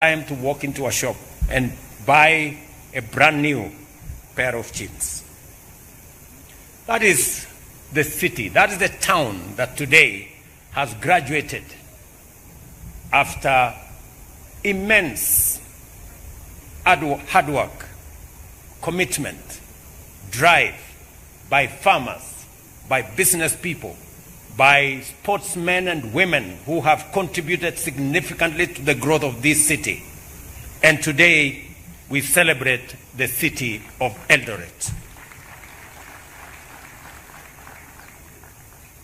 time to walk into a shop and buy a brand new pair of jeans. That is the city, that is the town that today has graduated after immense hard work, commitment, drive by farmers, by business people, by sportsmen and women who have contributed significantly to the growth of this city. And today, we celebrate the city of Eldoret.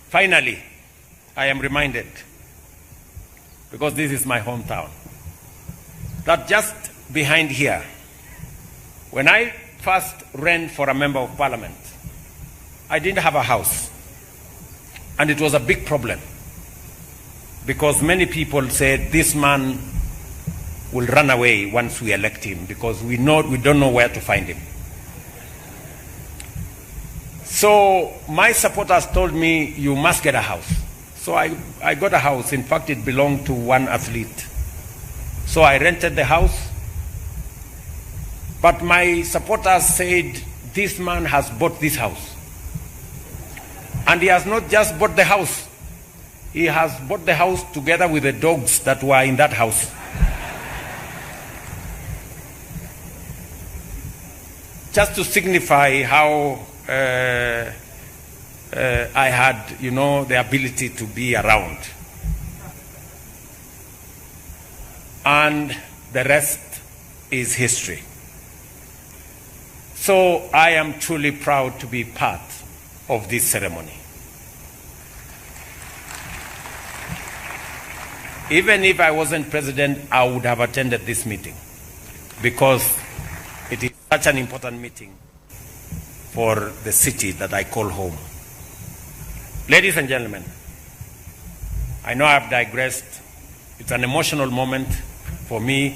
Finally, I am reminded, because this is my hometown, that just behind here, when I first ran for a member of parliament, I didn't have a house. And it was a big problem, because many people said this man will run away once we elect him, because we don't know where to find him. So my supporters told me, you must get a house. So I got a house. In fact, it belonged to one athlete. So I rented the house. But my supporters said, this man has bought this house. And he has not just bought the house. He has bought the house together with the dogs that were in that house. Just to signify how I had, the ability to be around. And the rest is history. So I am truly proud to be part of this ceremony. Even if I wasn't president, I would have attended this meeting, because it is such an important meeting for the city that I call home. Ladies and gentlemen, I know I've digressed. It's an emotional moment for me.